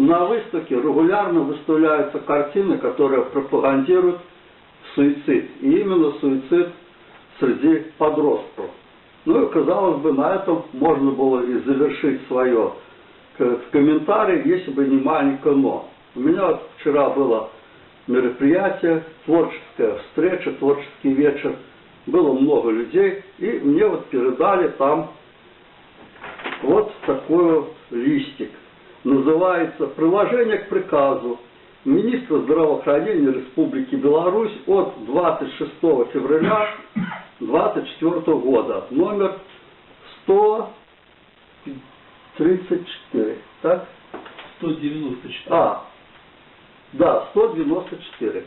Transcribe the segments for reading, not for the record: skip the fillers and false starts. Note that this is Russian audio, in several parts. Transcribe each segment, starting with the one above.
на выставке регулярно выставляются картины, которые пропагандируют суицид. И именно суицид среди подростков. Ну и, казалось бы, на этом можно было и завершить свое комментарий, если бы не маленькое но. У меня вот вчера было мероприятие, творческая встреча, творческий вечер. Было много людей, и мне вот передали там вот такой листик. Называется «Приложение к приказу министра здравоохранения Республики Беларусь от 26 февраля 2024 года, номер 134, так? 194. Да, 194.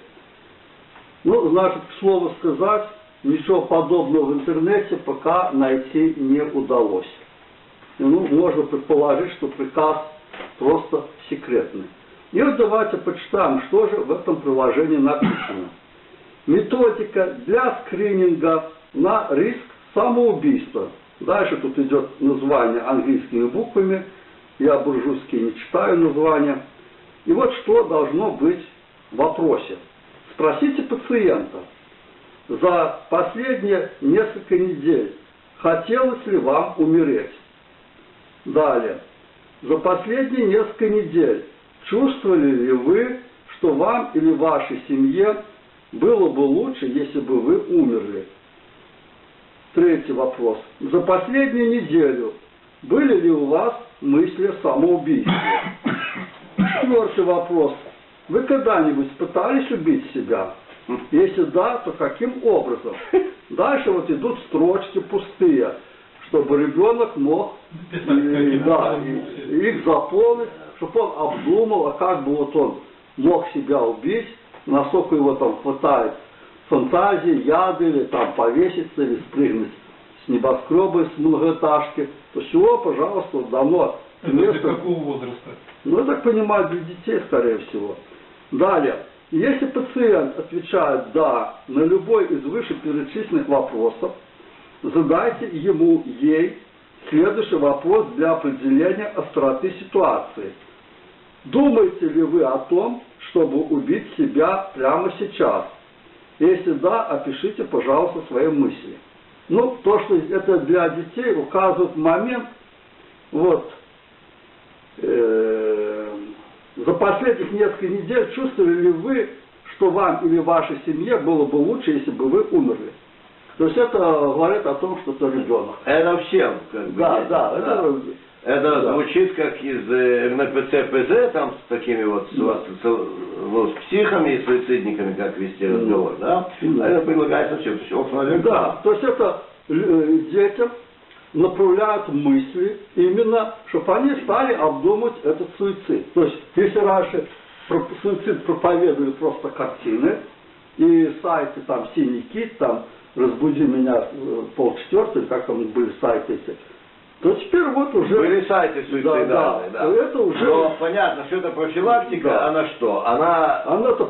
Ну, значит, к слову сказать, ничего подобного в интернете пока найти не удалось. Ну, можно предположить, что приказ просто секретный. И вот давайте почитаем, что же в этом приложении написано. Методика для скрининга на риск самоубийства. Дальше тут идет название английскими буквами. Я буржуйский не читаю названия. И вот что должно быть в вопросе. Спросите пациента. За последние несколько недель хотелось ли вам умереть? Далее. За последние несколько недель чувствовали ли вы, что вам или вашей семье было бы лучше, если бы вы умерли? Третий вопрос. За последнюю неделю были ли у вас мысли о самоубийстве? Четвертый вопрос. Вы когда-нибудь пытались убить себя? Если да, то каким образом? Дальше вот идут строчки пустые, чтобы ребенок мог их заполнить, чтобы он обдумал, а как бы вот он мог себя убить, насколько его там хватает фантазии, яды, или там повеситься, или спрыгнуть с небоскреба, с многоэтажки, то всего, пожалуйста, давно. Это для какого возраста? Ну, я так понимаю, для детей, скорее всего. Далее. Если пациент отвечает «да» на любой из вышеперечисленных вопросов, задайте ей следующий вопрос для определения остроты ситуации. Думаете ли вы о том, чтобы убить себя прямо сейчас? Если да, опишите, пожалуйста, свои мысли. Ну, то, что это для детей, указывает момент, вот, за последних несколько недель чувствовали ли вы, что вам или вашей семье было бы лучше, если бы вы умерли? То есть это говорит о том, что это ребенок. Это всем, как бы. Это звучит как из РНПЦ-ПЗ, там с такими вот с психами и суицидниками, как вести разговор, да? А это предлагается все. Да, то есть это детям направляют мысли именно, чтобы они стали обдумывать этот суицид. То есть, если раньше суицид проповедовали просто картины, и сайты там «Синий кит», там «Разбуди меня полчетвертого», как там были сайты эти, то теперь вот уже... Были сайты суицидальные, да. Это уже... Но понятно, что это профилактика, да. Она что? Она-то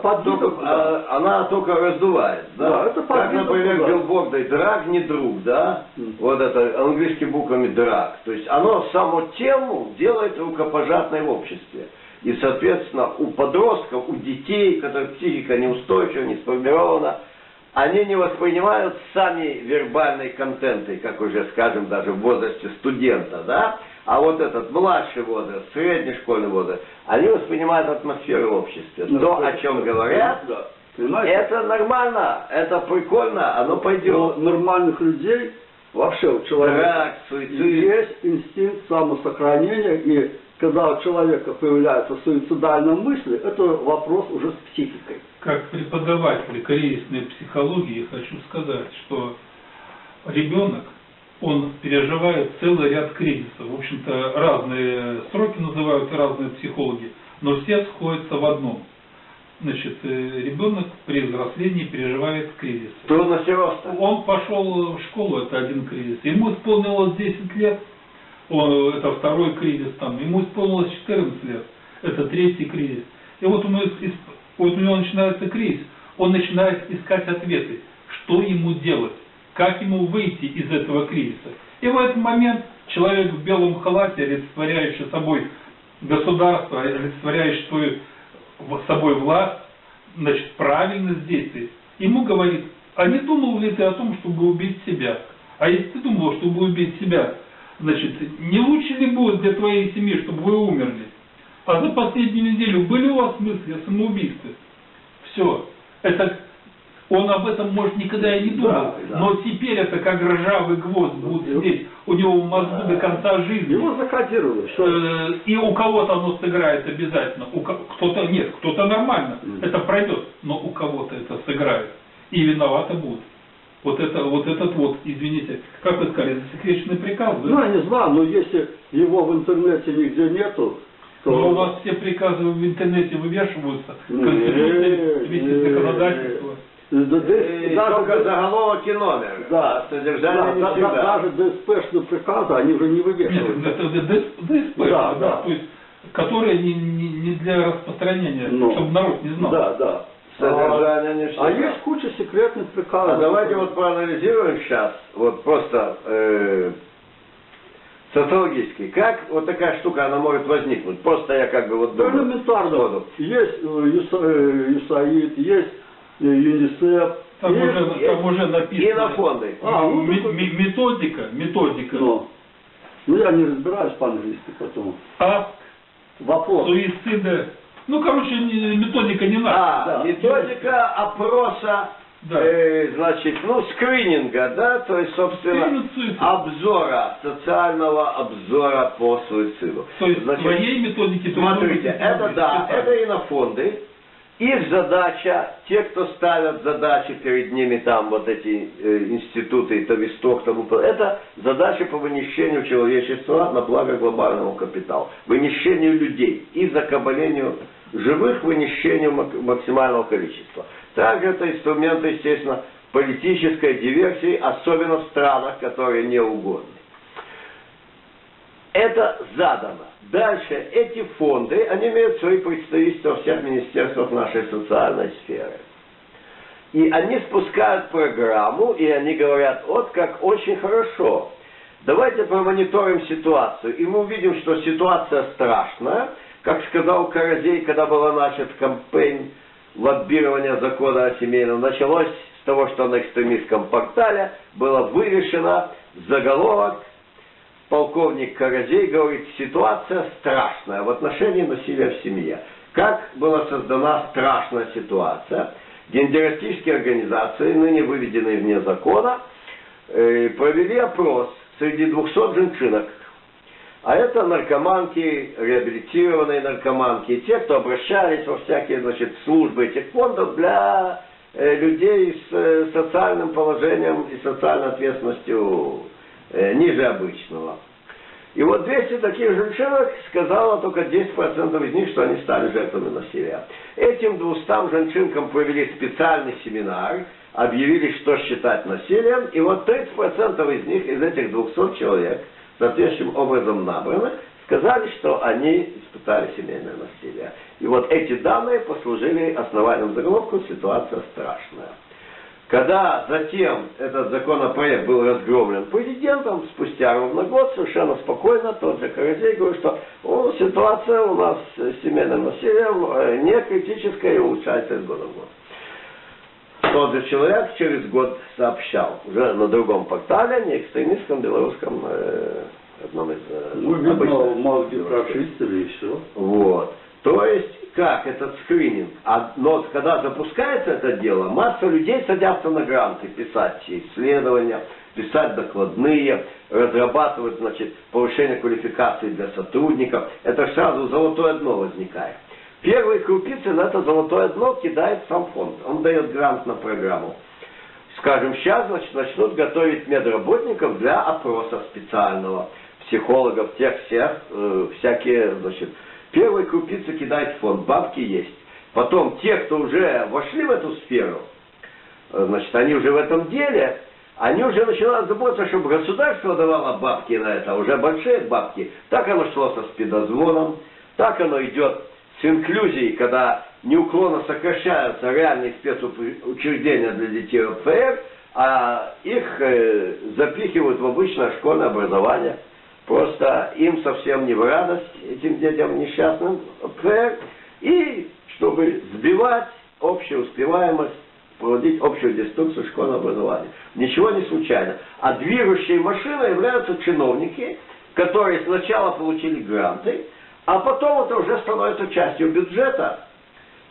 она только раздувает, да? Да, это как, например, билборды «Драг не друг», да? Вот это английскими буквами «драг». То есть оно саму тему делает рукопожатной в обществе. И, соответственно, у подростков, у детей, которых психика неустойчива, не сформирована, они не воспринимают сами вербальные контенты, как уже, скажем, даже в возрасте студента, да? А вот этот младший возраст, средний школьный возраст, они воспринимают атмосферу в обществе. То, о чем говорят, это нормально, это прикольно, оно пойдет. Но нормальных людей, вообще у человека есть инстинкт самосохранения, и когда у человека появляются суицидальные мысли, это вопрос уже с психикой. Как преподаватель кризисной психологии хочу сказать, что ребенок, он переживает целый ряд кризисов. В общем-то, разные сроки называют разные психологи, но все сходятся в одном. Значит, ребенок при взрослении переживает кризис. Трудности роста. Он пошел в школу, это один кризис. Ему исполнилось 10 лет, это второй кризис, там. Ему исполнилось 14 лет, это третий кризис. И вот у него начинается кризис, он начинает искать ответы, что ему делать, как ему выйти из этого кризиса. И в этот момент человек в белом халате, олицетворяющий собой государство, олицетворяющее собой власть, значит, правильность действий, ему говорит, а не думал ли ты о том, чтобы убить себя? А если ты думал, чтобы убить себя, значит, не лучше ли будет для твоей семьи, чтобы вы умерли? А за последнюю неделю были у вас мысли о самоубийстве? Все. Это он об этом, может, никогда и не думал. Да. Но теперь это как ржавый гвоздь будет сидеть у него в мозгу до конца жизни. Его закодировали. Что... И у кого-то оно сыграет обязательно. Кто-то нет, кто-то нормально. Это пройдет. Но у кого-то это сыграет. И виноваты будут. Вот этот, извините, как вы сказали, засекреченный приказ, да? Ну, я не знаю, но если его в интернете нигде нету, то... Но у вас все приказы в интернете вывешиваются, Конституция, висит законодательство. Только заголовок и номер, да, содержание не всегда. Даже ДСПшные приказы, они уже не вывешиваются. Нет, это ДСП, да, то есть, которые не для распространения, чтобы народ не знал. Да. Содержание не всегда. А есть куча секретных приказов. А давайте вот проанализируем сейчас, вот просто социологически, как вот такая штука, она может возникнуть. Просто я как бы вот думаю. Элементарно. Есть ЮСАИД, есть ЮНИСЕФ. Там уже написано. И на фонды. Методика. Ну я не разбираюсь по-английски, поэтому. Вопрос. Суицида. Ну, короче, методика не надо. Методика опроса, значит, скрининга, да, то есть, собственно, обзора, социального обзора по суициду. То есть, своей методики... Смотрите, это инофонды. Их задача, те, кто ставят задачи перед ними, там, вот эти институты, Тависток, это задача по вынищению человечества на благо глобального капитала. Вынищению людей и закабалению живых, вынищению максимального количества. Также это инструменты, естественно, политической диверсии, особенно в странах, которые не угодны. Это задано. Дальше, эти фонды, они имеют свои представительства во всех министерствах нашей социальной сферы. И они спускают программу, и они говорят, вот как очень хорошо. Давайте промониторим ситуацию. И мы увидим, что ситуация страшная. Как сказал Каразей, когда была начата кампания лоббирования закона о семейном, началось с того, что на экстремистском портале было вывешено заголовок. Полковник Каразей говорит, ситуация страшная в отношении насилия в семье. Как была создана страшная ситуация? Гендеристические организации, ныне выведенные вне закона, провели опрос среди 200 женщинок. А это наркоманки, реабилитированные наркоманки, и те, кто обращались во всякие, значит, службы этих фондов для людей с социальным положением и социальной ответственностью ниже обычного. И вот 200 таких женщинок сказала только 10% из них, что они стали жертвами насилия. Этим 200 женщинкам провели специальный семинар, объявили, что считать насилием, и вот 30% из них, из этих 200 человек, соответствующим образом набраны, сказали, что они испытали семейное насилие. И вот эти данные послужили основанием заголовку «Ситуация страшная». Когда затем этот законопроект был разгромлен президентом, спустя ровно год, совершенно спокойно, тот же Каразей говорит, что ситуация у нас с семейным насилием не критическая и улучшается из года в год. Тот же человек через год сообщал, уже на другом портале, не экстремистском, белорусском, одном из обычных. Мозги прочистили и все. Вот. То есть, как этот скрининг? Но когда запускается это дело, масса людей садятся на гранты, писать исследования, писать докладные, разрабатывать, значит, повышение квалификации для сотрудников. Это сразу золотое дно возникает. Первые крупицы на это золотое дно кидает сам фонд. Он дает грант на программу. Скажем, сейчас, значит, начнут готовить медработников для опроса специального, психологов, всякие, значит, первые крупицы кидает фонд, бабки есть. Потом те, кто уже вошли в эту сферу, значит, они уже в этом деле, они уже начинают заботиться, чтобы государство давало бабки на это, уже большие бабки. Так оно шло со спидозвоном, так оно идет с инклюзией, когда неуклонно сокращаются реальные спецучреждения для детей ОПР, а их запихивают в обычное школьное образование. Просто им совсем не в радость, этим детям несчастным, и чтобы сбивать общую успеваемость, проводить общую деструкцию школьного образования. Ничего не случайно. А движущей машиной являются чиновники, которые сначала получили гранты, а потом это уже становится частью бюджета.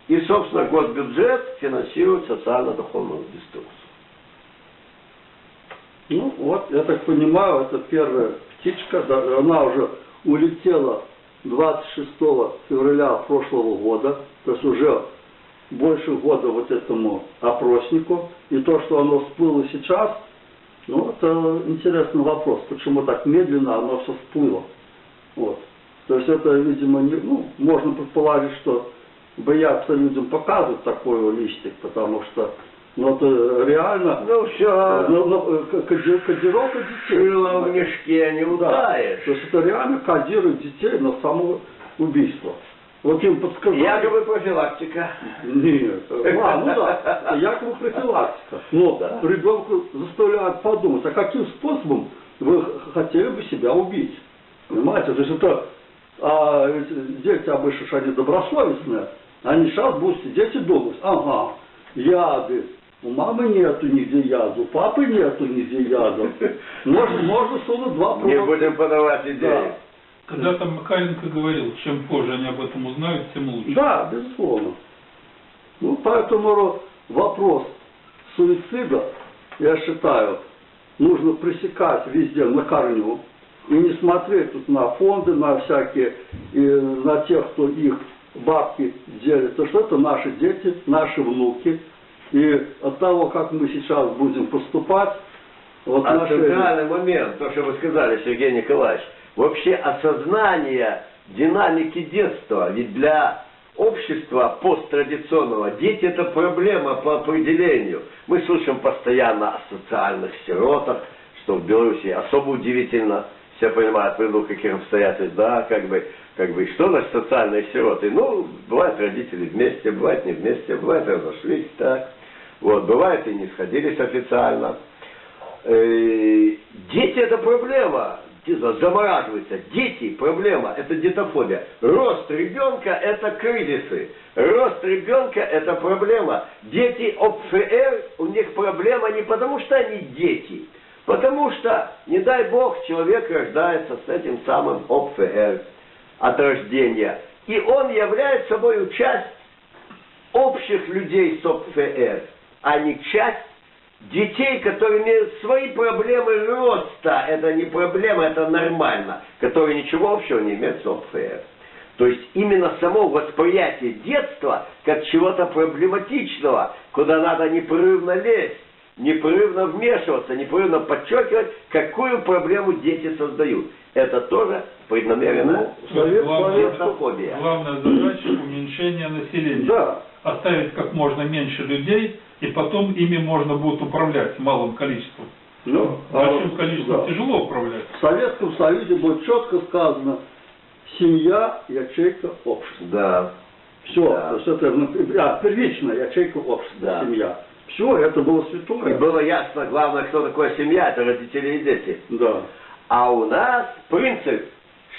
И, собственно, госбюджет финансирует социально-духовную деструкцию. Ну вот, я так понимаю, это первая птичка, да, она уже улетела 26 февраля прошлого года, то есть уже больше года вот этому опроснику, и то, что оно всплыло сейчас, ну, это интересный вопрос, почему так медленно оно все всплыло. Вот. То есть это, видимо, не, ну, можно предположить, что боятся людям показывать такой листик, потому что, ну, это реально, Ну, все, кодировка детей. шило в мешке не удаешь. То есть это реально кодирует детей на самоубийство. Вот им подсказали. Якобы профилактика. Нет. Ну да, якобы профилактика. Но Да. ребенку заставляют подумать, а каким способом вы хотели бы себя убить? Понимаете? То есть это ведь дети обычно же они добросовестные, они сейчас будут сидеть и думать, ага, яды. У мамы нету нигде яду, у папы нету нигде яду. Можно сунуть два Не будем подавать идеи. Да. Когда-то Макаренко говорил, чем позже они об этом узнают, тем лучше. Да, безусловно. Ну, поэтому вопрос суицида, я считаю, нужно пресекать везде на корню и не смотреть тут на фонды, на всякие, и на тех, кто их бабки делит, потому что это наши дети, наши внуки. И от того, как мы сейчас будем поступать, вот Центральный момент, то, что вы сказали, Сергей Николаевич, вообще осознание динамики детства. Ведь для общества посттрадиционного дети это проблема по определению. Мы слышим постоянно о социальных сиротах, что в Беларуси особо удивительно. Все понимают, в виду каких обстоятельств, да, как бы, что значит социальные сироты? Ну, бывают родители вместе, бывает не вместе, бывает разошлись, так. Вот, бывает и не сходились официально. Дети это проблема. Замораживается. Дети проблема, это детофобия. Рост ребенка это кризисы. Рост ребенка это проблема. Дети ОПФР, у них проблема не потому, что они дети, потому что, не дай бог, человек рождается с этим самым ОПФР от рождения. И он является собой часть общих людей с ОПФР, а не часть детей, которые имеют свои проблемы роста. Это не проблема, это нормально. Которые ничего общего не имеют с ОПФР. То есть именно само восприятие детства как чего-то проблематичного, куда надо непрерывно лезть, непрерывно вмешиваться, непрерывно подчеркивать, какую проблему дети создают. Это тоже преднамеренная детофобия. Главная задача уменьшения населения. Да. Оставить как можно меньше людей, и потом ими можно будет управлять малым количеством. Ну, Большим количеством да. тяжело управлять. В Советском Союзе было четко сказано: семья, ячейка общества. Да. Все, Да. то есть это первичная ячейка общества, Да. семья. Все, это было И святое. было ясно, главное, кто такое семья, это родители и дети. Да. А у нас принцип,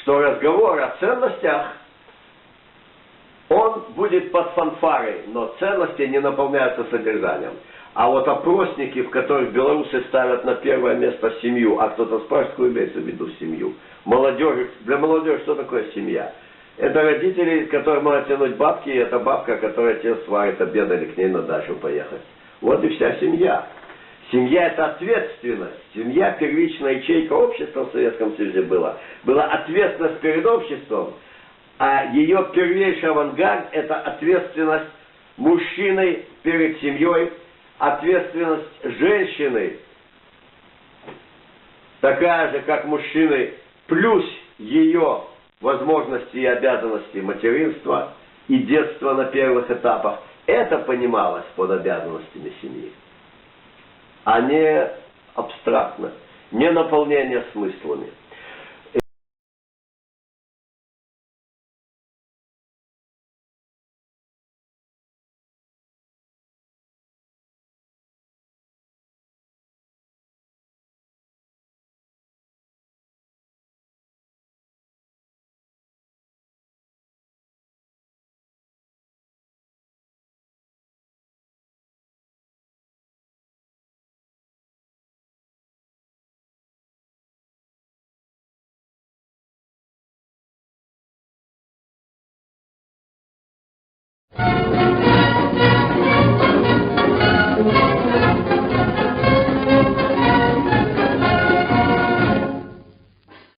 что разговор о ценностях, он будет под фанфарой, но ценности не наполняются содержанием. А вот опросники, в которых белорусы ставят на первое место семью, а кто-то спрашивает, какую имеется в виду семью. Молодежь, для молодежи что такое семья? Это родители, которым надо тянуть бабки, и это бабка, которая тебе сварит обед или к ней на дачу поехать. Вот и вся семья. Семья это ответственность. Семья первичная ячейка общества в Советском Союзе была. Была ответственность перед обществом. А ее первейший авангард – это ответственность мужчины перед семьей, ответственность женщины, такая же, как мужчины, плюс ее возможности и обязанности материнства и детства на первых этапах. Это понималось под обязанностями семьи, а не абстрактно, не наполнение смыслами.